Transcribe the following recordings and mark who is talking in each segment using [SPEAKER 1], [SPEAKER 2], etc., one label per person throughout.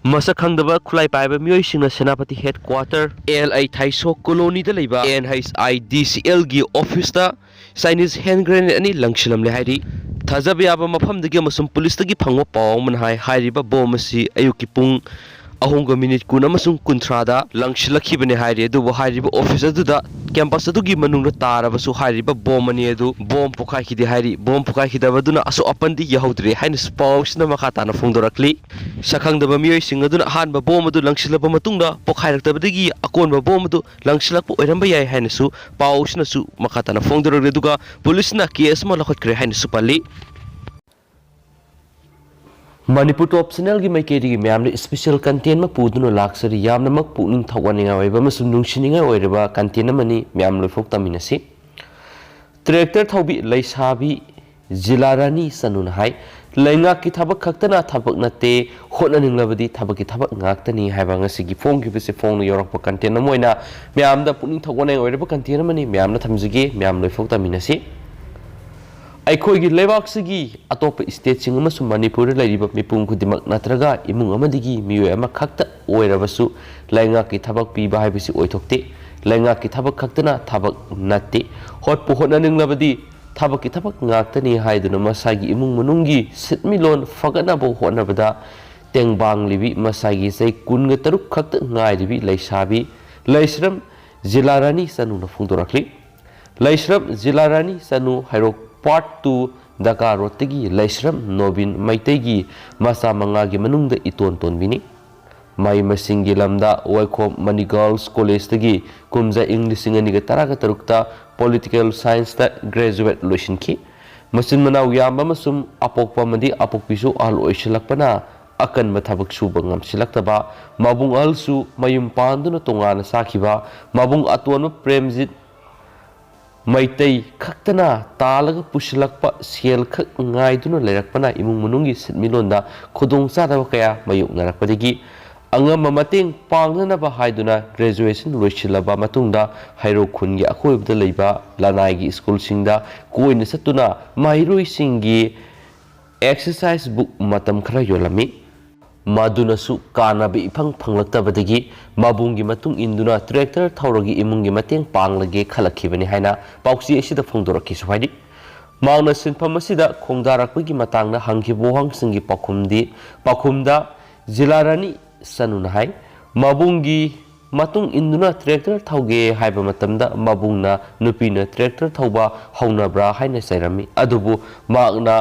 [SPEAKER 1] मसक खंगदबा खुलाई पाइबा मियोइसिंगना सेनापति हेडक्वार्टर LA थाइसो कॉलोनी दा लेबा NHIDCL गी ऑफिस दा चाइनीज हैंड ग्रेनेड अनि लंगसिलमले हाइरी थाजब याबा मफमदगी अमसुम पुलिसदगी फंगवा पाव मन हाइरिबा बोम असि अयुकी पुंग अहोंग मिनिट कुन अमसुम कुंथ्रादा लंगसिलखिबने हाइरि दुबो हाइरिबा ऑफिस अदुदा कैंपस अदुगी मनुंग तारबसु हाइरिबा बोम अनि अदु बोम पुखाइखिदि हाइरि बोम पुखाइखिदबदुना असो अपंदी यहौद्रे हाइन स्पाउसना मखाताना फोंदोरक्ली सखंगदबा मियोइसिंग अदुना हानबा बोम अदु लंगसिलबा मतुंगदा पोखाइरक्तबदगी अकोनबा बोम अदु लंगसिलकपो ओइरंबा याय हाइनसु पाउसनसु मखाताना फोंदोरक्ले दुगा पुलिसना केस मा लखतक्रे हाइनसु पल्ली मणिपुर टॉप चैनल की मैकेरी मैम स्पेशल कंटेंट में पुदुन लाक्सरी यामनमक पुनिंग थवनिंगा ओइबा मसुम नुंसिनिंगा ओइरबा कंटेंट मनी मैम लोफोक तमिनसी ट्रैक्टर थौबी लैसाबी जिला रानी सनुन हाई लैंगा की थबक खक्तना थबक नते होटननिंगलबदी थबक की थबक ngaktani haiba ngasigi phone ki bise phone yorokpa content moina ma'am दा पुनिंग थवने ओइरबा कंटेंट मनी मैम ना थमजगे मैम लोफोक तमिनसी अखोगी लेबाक्सगी अतोप स्टेट सिंग अमसु मणिपुर लैरिबा मिपुंग खुदिमक नत्रगा इमुंग अमदिगी मियो अमा खक्ता ओइरबसु लैंगा की थबक पीबा हाइबिसि ओइथोक्ते लैंगा की थबक खक्तना थबक नत्ते होटपु होटननिंगलबदी थबक की थबक ngaktani हाइदुना मसागी इमुंग मनुंगी सिटमिलोन फगनाबो होटनबदा तेंगबांग लिबि मसागी सै कुनग तरुक खक्त ngairibi लैसाबी लैश्रम जिला रानी सनु न फुंदोरखली लैश्रम जिला रानी सनु हाइरोक पार्ट 2 दका रोतगी लैश्रम नोबिन मैतेगी मसा मंगागी मनुंग इतोन तोनबिनी माई मसिंगी लमदा वाइखोम मनी गर्ल्स कॉलेज तगी कुमजा इंग्लिश सिंगनी तरागा तरुक्ता पॉलिटिकल साइंस ता ग्रेजुएट लोशनकी मसिन मनाव याम मसुम अपोकपा मदी अपोकपिसु अहल ओइसलकपना अकन मथबक सुब ngамसिलक्तबा माबुंग अलसु मयुम पांदुन तोंगाना साखिबा माबुंग अतोन प्रेमजित मैतई खक्तना तालग पुशलकपा सेल खक ngaiduna लेरकपना इमुंग मनुंगी सिटमिलोंदा खुदोंग चादब कया मायोगनरकपदगी अंगम मतेंग पांगनबा हाइदुना ग्रेजुएशन लोइसिलबा मतुंगदा हाइरो खुनगी अखोइबदा लैबा लानाइगी स्कूल सिंगदा कोइन सतुना माहिरोइ सिंगी एक्सरसाइज बुक मतम खरा योलमी मादुनसु कानाबि इफंग फंगलक्तबदगी माबुंगी मतुंग इंदुना ट्रैक्टर थौरगी इमुंगी मतेंग पांगलगे खलखिबनि हाइना पाउक्सी एसिदा फोंदोरकी सुहाइदि माउना सिनफम असिदा खोंदारकपगी मतांगना हंगि बोहंगसिंगी पाखुमदा जिला रानी सनुन हाइ माबुंगी मतुंग इंदुना ट्रैक्टर थौगे हाइबा मतमदा माबुंगना नुपीना ट्रैक्टर थौबा हौनब्रा हाइना सैरमी अदुबु मागना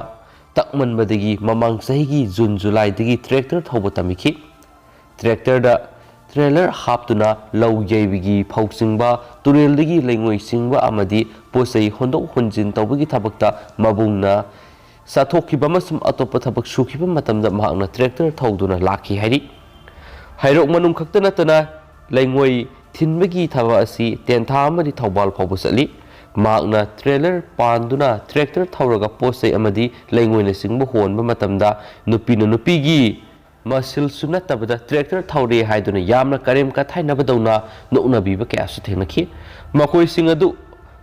[SPEAKER 1] तकमन बदगी ममांग सहीगी जून जुलाई दगी ट्रैक्टर थौबा तमिखी ट्रैक्टर दा ट्रेलर हापतुना लौ येबिगी फौसिंगबा तुरेल दगी लेंगोइ सिंगबा अमदी पोसै होंदोक होंजिन तौबगी थबकता मबुंगना साथोखिबा मसुम अतोप थबक सुखिबा मतमदा महांगना ट्रैक्टर थौदुना लाखी हाइरि हाइरोक मनुंग खक्ता नतना लेंगोइ थिनबगी थबा असि तेंथा अमदी थौबाल फौबा चली मागना ट्रेलर पांदुना ट्रैक्टर थौरगा पोसै अमदी लेंगोइना सिंगबो होनबा मतमदा नुपीना नुपीगी मसिल सुनतबदा ट्रैक्टर थौरे हाइदुना यामना करेम का थाइनबदौना नोकनबीबा कयासु थेंगनखि मखोइ सिंग अदु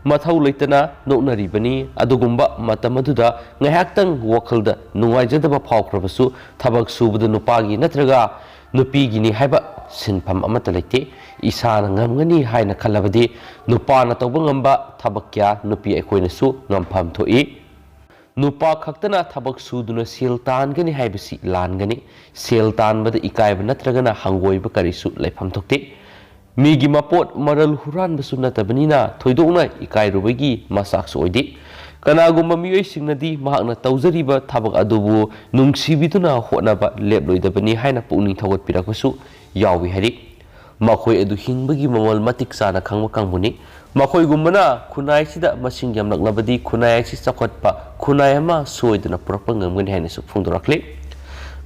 [SPEAKER 1] मथौ लेतना नोकनरिबनी अदुगुंबा मतमदुदा ngaihaktang wakalda nungaijadaba phawkrabsu thabak subada nupagi natraga nupigini haiba sinpham amata leite isana ngamngani haina khalabadi nupana tawba ngamba thabakya nupi aikoina su ngampham thoi nupa khaktana thabak suduna sel tangani haibasi langani sel tanbada ikaiba natragana hangoiba karisu leifam thokte migi mapot maral huran basu natabanina thoidokna ikairubagi masaksu oidi kanagumba mioi singnadi mahakna taujariba thabak adubu nungsibiduna hotnaba leploidabani haina puning thawat pirakusu yawi hari makhoi adu hingbagi mamal matik sana khangba kangbuni makhoi gumbana khunai sida masing yam laklabadi khunai si chakotpa khunai ama soiduna purakpa ngamgani haina su phungdorakle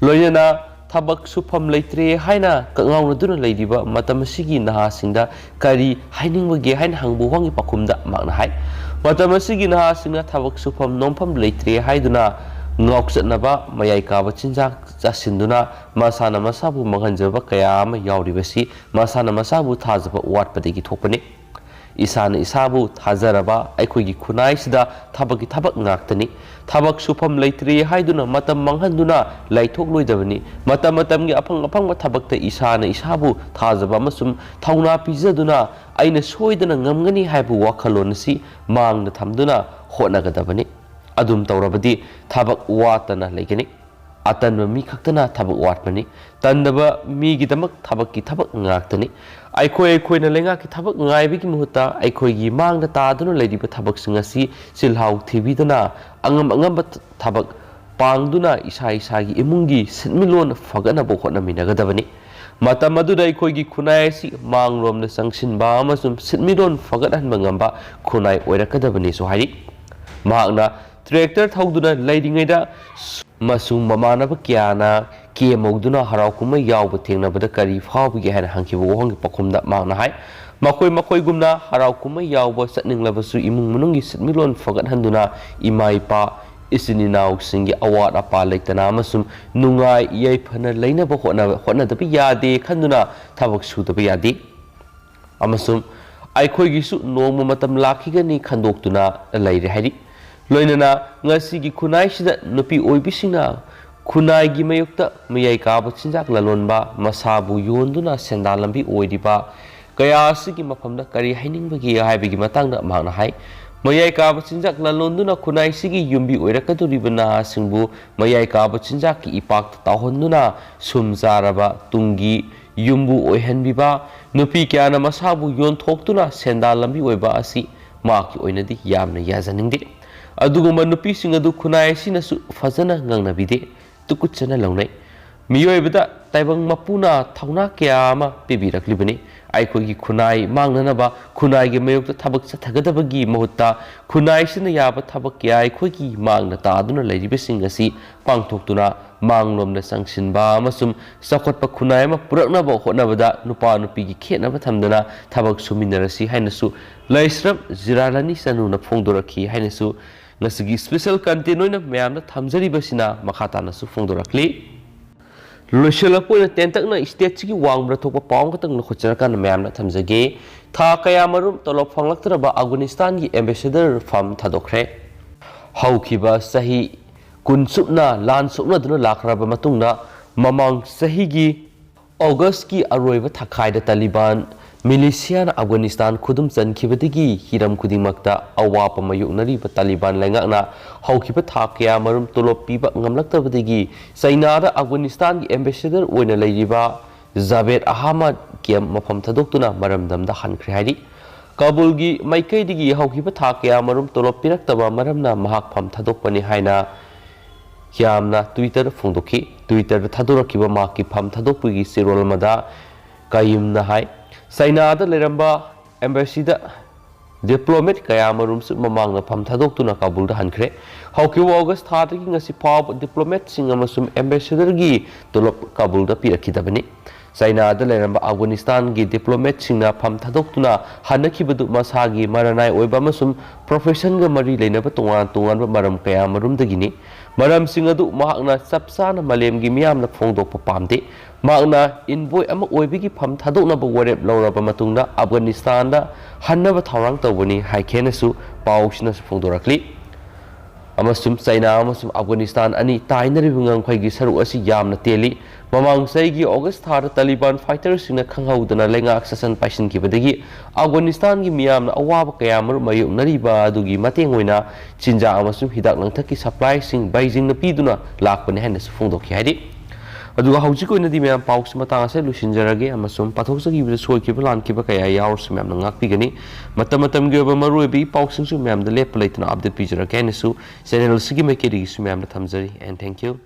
[SPEAKER 1] loyana thabak sufam leitre haina kangauna duna leidiba matamasigi naha singda kari hainingbagi haina hangbu wangi pakumda makna hai matamasigi naha singna thabak sufam nompham leitre haiduna ngauksatnaba mayai kaba chinjak jasinduna masana masabu manghanjaba kaya ama yauribasi masana masabu thajaba watpadagi thokpani isana isabu thazaraba aikhoigi khunai sida thabaki thabak ngaktani thabak sufam leitri haiduna matam manghanduna laithok loidabani matam matamgi apang thabakta isana isabu thazaba amasum thauna pijaduna aina soidana ngamgani haibu wakhalon si mangna thamduna honagadabani adum tawrabadi thabak watana leigani atanba mi khaktana thabak watmani tandaba mi gidamak thabak ki thabak ngaktani aikoina lenga ki thabak ngaibi ki muhuta aikoigi mangda taduna leidiba thabak singasi silhau thibiduna angam thabak pangduna isa gi imungi sinmilon fagana bo khona minagadabani matam adura aikoigi khunai si manglomna sangsinba amasum sinmilon fagadhan mangamba khunai oirakadabani so hairi mahakna tractor thauduna leidingaida masung mamanaba kyana ke mogduna harau kuma yawba thengnabada kari phawbigi hana hangkibu wahongi pakhumda mahna hai makoi gumna harau kuma yawba satninglabasu imung munungi sitmilon fagat handuna imai pa isininaw singi awat apa leitana amasum nungai yaifana leinaba hotna dabi yade khanduna thabak sudaba yade amasum aikhoigi su nongma matam lakhigani khandoktuna leire hairi loinana ngasigi khunai sida nupi oibisina khunai gi mayukta mayai kaba chinjak lalonba masabu yonduna senda lambi oidiba kaya sigi mafamda kari hainingba haibigi matangda mahna hai mayai kaba chinjak lalonduna khunai sigi yumbi oirakaduribana singbu mayai kaba chinjak ki ipak tahonduna sumjaraba tungi yumbu oihanbiba nupi kyana masabu yonthokduna senda lambi oiba asi maki oinadi yamna yajaningde aduguma nupi sing adu khunai sinasu fazana ngangnabide tukuchana launai miyoibada taibang mapuna thauna kyama pibiraklibani aikhogi khunai mangnanaba khunai gi mayukta thabak chathagadabagi mahutta khunai sina yaba thabak kya aikhogi mangna taduna leiribe sing asi pangthoktuna manglomna sangsinba amasum sakhotpa khunai ma puraknaba hotnabada nupa nupi gi khetnaba thamdana thabak suminarasi hainasu laisram ziralani sanuna phongdorakhi hainasu ngasigi special content noina mayamna thamjari basina makhata nasu phongdorakli loiselapoina tentakna state sigi wangbra thokpa pawng katang na khocharakan mayamna thamjage tha kaya marum tolop phanglaktraba Afghanistan gi ambassador farm thadokre haukiba sahi kunsupna lan supna duna lakraba matungna mamang sahi gi August ki aroiba thakai da Taliban Militia na Afghanistan khudum chankibadigi hiram khudingmakta awapa mayuknariba Taliban lengakna haukiba thakya marum tolop piba ngamlaktabadigi China da Afghanistan gi ambassador oina leiriba Javed Ahmad kem mafam thadoktuna maramdamda hankhre hairi Kabul gi maikaidigi haukiba thakya marum tolop piraktaba maramna mahak pham thadokpani haina yamna Twitter phongdokhi Twitter thadorakiba maki pham thadokpigi sirol mada kayimna hai China da leramba embassy da diplomat kaya marum su mamangna pham thadokuna Kabul da hankre hauki August thadagi ngasi paw diplomat sing amasum ambassador gi tolop Kabul da pirakhidabani China da leramba Afghanistan gi diplomat singna pham thadokuna hanakibadu masagi maranai oiba amasum profession ga mari leinaba tongan maram kaya marum dagini maram singadu mahakna sapsana malem gi miyamna phongdokpa pamde Magna invoy ama oibigi pham thadoknaba warep lauraba matungna Afghanistan da hannaba thawrang tawbani haikenasu pawsinasu phongdorakli amasum China amasum Afghanistan ani tainaribu ngangkhwaigi saru asi yamna teli mamang saigi August thar Taliban fighters singna khanghaudana lengak sasan paisin kibadagi Afghanistan gi miyamna awaba kayamar mayuknariba adugi mateng oina chinja amasum hidak langthaki supply sing Beijing na piduna lakpani hainasu phongdokhi haidi aduga hauji ko inadi mayam paus matang ase lusinjarage amasum pathokjagi bi soikiba lankiba kaya yaurs mayam ngakpigani matam ge ba maruebi pausing su mayam da lep laitna update pijara kanesu channel sigi mekeri su mayam thamjari and thank you